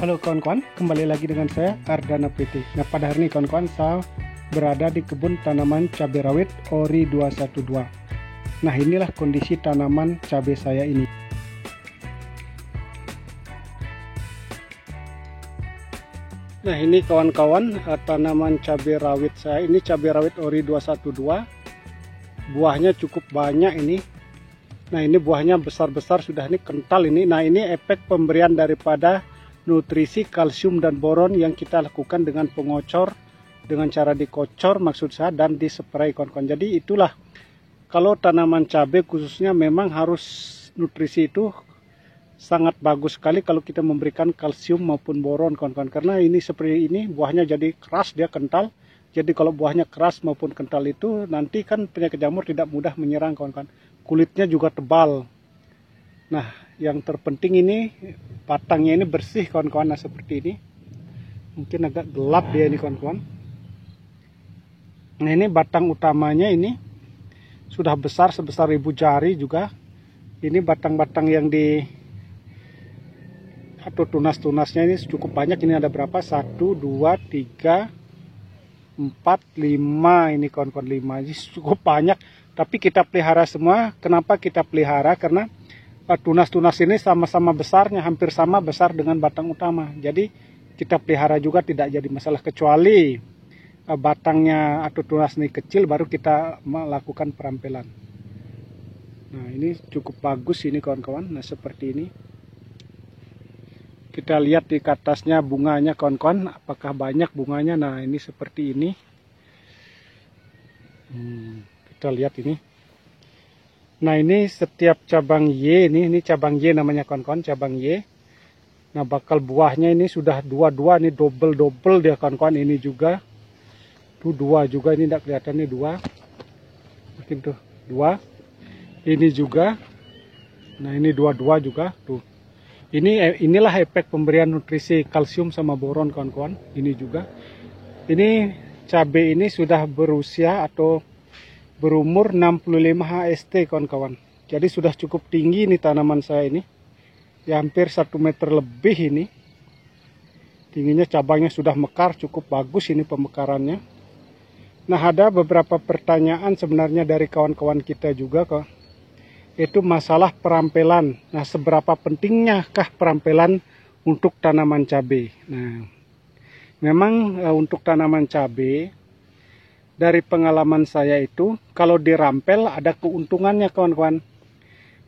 Halo kawan-kawan, kembali lagi dengan saya Ardana PT. Nah, pada hari ini kawan-kawan saya berada di kebun tanaman cabai rawit Ori 212. Nah, inilah kondisi tanaman cabai saya ini. Nah, ini kawan-kawan tanaman cabai rawit saya. Ini cabai rawit Ori 212. Buahnya cukup banyak ini. Nah, ini buahnya besar-besar sudah, ini kental ini. Nah, ini efek pemberian daripada nutrisi kalsium dan boron yang kita lakukan dengan pengocor, dengan cara dikocor maksud saya, dan dispray kawan-kawan. Jadi itulah, kalau tanaman cabai khususnya memang harus nutrisi itu sangat bagus sekali kalau kita memberikan kalsium maupun boron kawan-kawan. Karena ini seperti ini buahnya jadi keras, dia kental. Jadi kalau buahnya keras maupun kental itu nanti kan penyakit jamur tidak mudah menyerang kawan-kawan. Kulitnya juga tebal. Nah, yang terpenting ini batangnya ini bersih kawan-kawan. Nah, seperti ini. Mungkin agak gelap dia ini kawan-kawan. Nah, ini batang utamanya ini sudah besar sebesar ibu jari juga. Ini batang-batang yang atau tunas-tunasnya ini cukup banyak. Ini ada berapa? 1, 2, 3, 4, 5 ini kawan-kawan, 5. Ini cukup banyak. Tapi kita pelihara semua. Kenapa kita pelihara? Karena tunas-tunas ini sama-sama besarnya, hampir sama besar dengan batang utama. Jadi kita pelihara juga tidak jadi masalah, kecuali batangnya atau tunas ini kecil baru kita melakukan perampelan. Nah, ini cukup bagus ini kawan-kawan. Nah, seperti ini. Kita lihat di atasnya bunganya kawan-kawan, apakah banyak bunganya. Nah, ini seperti ini. Kita lihat ini. Nah, ini setiap cabang Y ini cabang Y namanya kawan-kawan, cabang Y. Nah, bakal buahnya ini sudah dua-dua, ini double dia kawan-kawan. Ini juga tuh 2 juga, ini tidak kelihatan, ini 2. Mungkin tuh 2. Ini juga. Nah, ini 2 juga tuh. Inilah efek pemberian nutrisi kalsium sama boron kawan-kawan. Ini juga. Ini cabai ini sudah berusia atau berumur 65 HST kawan-kawan. Jadi sudah cukup tinggi nih tanaman saya ini. Ya, hampir 1 meter lebih ini. Tingginya, cabangnya sudah mekar, cukup bagus ini pemekarannya. Nah, ada beberapa pertanyaan sebenarnya dari kawan-kawan kita juga kok. Itu masalah perampelan. Nah, seberapa pentingnya kah perampelan untuk tanaman cabai? Nah, memang untuk tanaman cabai, dari pengalaman saya itu, kalau dirampel ada keuntungannya kawan-kawan.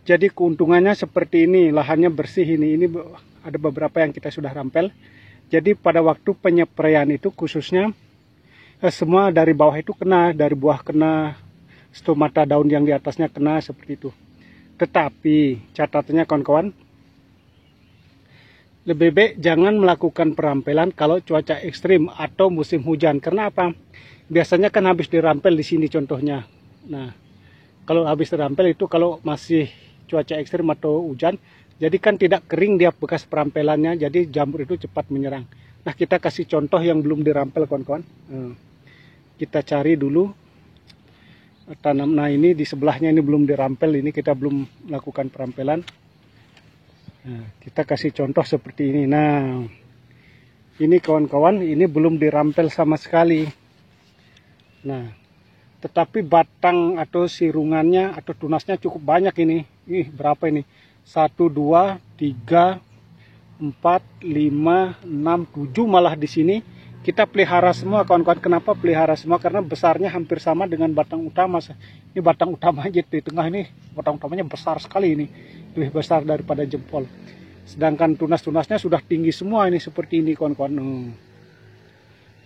Jadi keuntungannya seperti ini, lahannya bersih ini. Ini ada beberapa yang kita sudah rampel. Jadi pada waktu penyepraian itu khususnya, semua dari bawah itu kena, dari buah kena, stomata daun yang di atasnya kena, seperti itu. Tetapi catatannya kawan-kawan, lebih baik jangan melakukan perampelan kalau cuaca ekstrim atau musim hujan. Karena apa? Biasanya kan habis dirampel di sini contohnya. Nah, kalau habis dirampel itu kalau masih cuaca ekstrim atau hujan, jadi kan tidak kering dia bekas perampelannya, jadi jamur itu cepat menyerang. Nah, kita kasih contoh yang belum dirampel kawan-kawan. Kita cari dulu tanam. Nah, ini di sebelahnya ini belum dirampel, ini kita belum melakukan perampelan. Nah, kita kasih contoh seperti ini. Nah, ini kawan-kawan, ini belum dirampel sama sekali. Nah, tetapi batang atau sirungannya atau tunasnya cukup banyak ini. Ih, berapa ini? 1, 2, 3, 4, 5, 6, 7 malah di sini. Kita pelihara semua kawan-kawan. Kenapa pelihara semua? Karena besarnya hampir sama dengan batang utama. Ini batang utamanya di tengah ini, batang utamanya besar sekali ini. Lebih besar daripada jempol. Sedangkan tunas-tunasnya sudah tinggi semua ini, seperti ini kawan-kawan.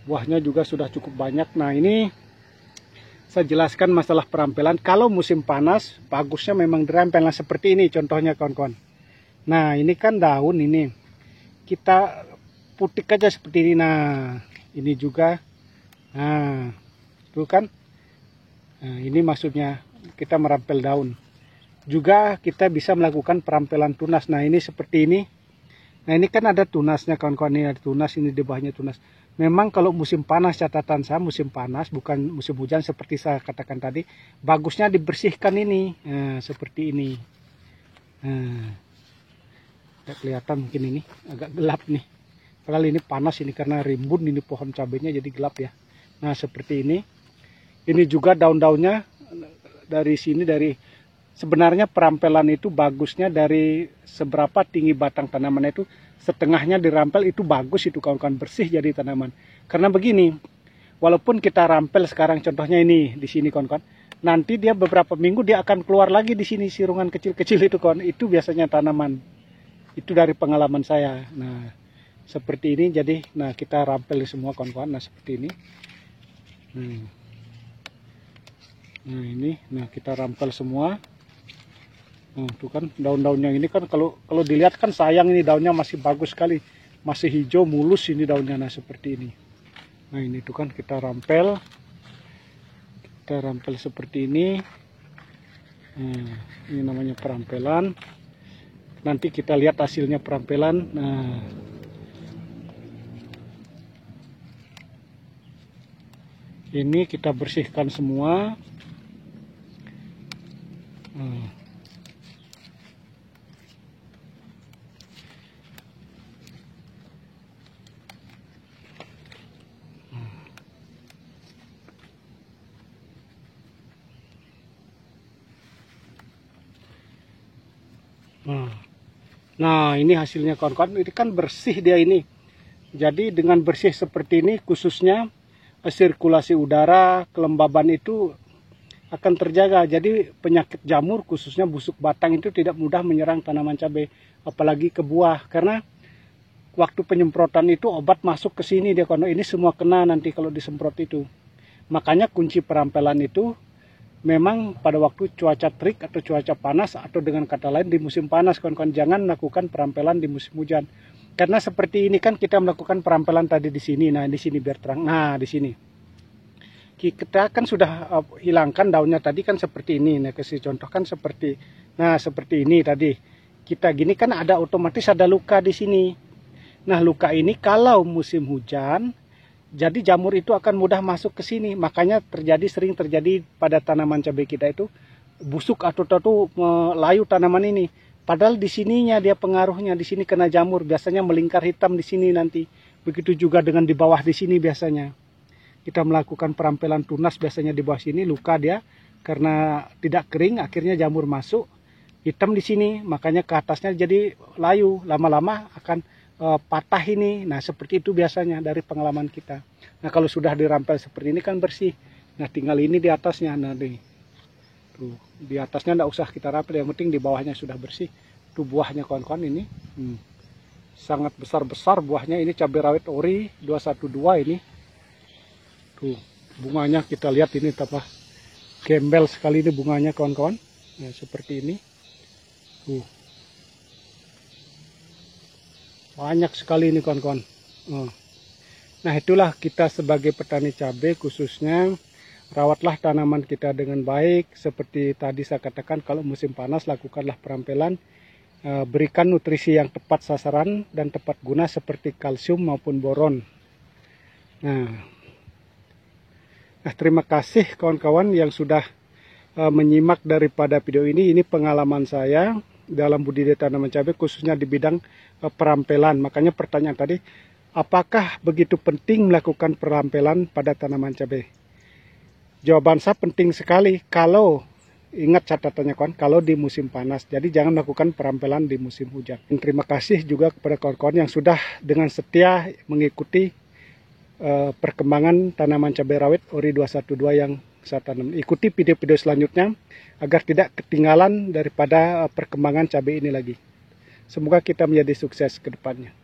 Buahnya juga sudah cukup banyak. Nah, ini saya jelaskan masalah perampelan. Kalau musim panas, bagusnya memang dirampel. Nah, seperti ini contohnya kawan-kawan. Nah, ini kan daun ini. Kita putik aja seperti ini. Nah, ini juga. Nah, itu kan. Nah, ini maksudnya kita merampel daun. Juga kita bisa melakukan perampelan tunas. Nah, ini seperti ini. Nah, ini kan ada tunasnya kawan-kawan. Ini ada tunas, ini di bawahnya tunas. Memang kalau musim panas, catatan saya musim panas, bukan musim hujan seperti saya katakan tadi, bagusnya dibersihkan ini. Nah, seperti ini. Nah, tidak kelihatan mungkin ini, agak gelap nih. Padahal ini panas ini karena rimbun ini pohon cabenya jadi gelap ya. Nah seperti ini. Ini juga daun-daunnya dari sini, dari sebenarnya perampelan itu bagusnya dari seberapa tinggi batang tanaman itu, setengahnya dirampel itu bagus itu kawan-kawan, bersih jadi tanaman. Karena begini, walaupun kita rampel sekarang contohnya ini di sini kawan-kawan, nanti dia beberapa minggu dia akan keluar lagi di sini sirungan kecil-kecil itu kawan. Itu biasanya tanaman. Itu dari pengalaman saya. Nah, seperti ini jadi nah kita rampel semua kawan-kawan. Nah, seperti ini. Nah ini, nah kita rampel semua. Nah, tuh kan daun-daunnya ini kan kalau dilihat kan sayang, ini daunnya masih bagus sekali, masih hijau mulus ini daunnya. Nah seperti ini. Nah ini tuh kan kita rampel seperti ini. Nah, ini namanya perampelan. Nanti kita lihat hasilnya perampelan. Nah ini kita bersihkan semua. Nah ini hasilnya kawan-kawan, ini kan bersih dia ini. Jadi dengan bersih seperti ini khususnya sirkulasi udara, kelembaban itu akan terjaga. Jadi penyakit jamur khususnya busuk batang itu tidak mudah menyerang tanaman cabai, apalagi ke buah. Karena waktu penyemprotan itu obat masuk ke sini dia kawan. Ini semua kena nanti kalau disemprot itu. Makanya kunci perampelan itu memang pada waktu cuaca terik atau cuaca panas, atau dengan kata lain di musim panas kawan-kawan. Jangan lakukan perampelan di musim hujan. Karena seperti ini kan kita melakukan perampelan tadi di sini. Nah di sini biar terang. Nah di sini kita kan sudah hilangkan daunnya tadi kan seperti ini. Nah kasih contoh kan seperti, nah seperti ini tadi. Kita gini kan ada otomatis ada luka di sini. Nah luka ini kalau musim hujan, jadi jamur itu akan mudah masuk ke sini. Makanya sering terjadi pada tanaman cabai kita itu busuk atau layu tanaman ini. Padahal di sininya dia pengaruhnya, di sini kena jamur, biasanya melingkar hitam di sini nanti. Begitu juga dengan di bawah di sini biasanya. Kita melakukan perampelan tunas biasanya di bawah sini, luka dia karena tidak kering, akhirnya jamur masuk, hitam di sini, makanya ke atasnya jadi layu, lama-lama akan patah ini. Nah seperti itu biasanya dari pengalaman kita. Nah kalau sudah dirampel seperti ini kan bersih. Nah tinggal ini di atasnya, nah tuh di atasnya tidak usah kita rampel, yang penting di bawahnya sudah bersih. Tuh buahnya kawan-kawan ini sangat besar-besar buahnya. Ini cabai rawit ori 212 ini. Tuh bunganya kita lihat ini tambah gembel sekali ini bunganya kawan-kawan. Nah seperti ini. Tuh banyak sekali ini kawan-kawan. Nah itulah kita sebagai petani cabai khususnya, rawatlah tanaman kita dengan baik. Seperti tadi saya katakan, kalau musim panas lakukanlah perampelan, berikan nutrisi yang tepat sasaran dan tepat guna seperti kalsium maupun boron. Nah terima kasih kawan-kawan yang sudah menyimak daripada video ini. Ini pengalaman saya dalam budidaya tanaman cabai khususnya di bidang perampelan. Makanya pertanyaan tadi, apakah begitu penting melakukan perampelan pada tanaman cabai? Jawaban saya penting sekali kalau, ingat catatannya kawan, kalau di musim panas. Jadi jangan melakukan perampelan di musim hujan. Dan terima kasih juga kepada kawan-kawan yang sudah dengan setia mengikuti perkembangan tanaman cabai rawit ori 212 yang saya tanam. Ikuti video-video selanjutnya agar tidak ketinggalan daripada perkembangan cabai ini lagi. Semoga kita menjadi sukses ke depannya.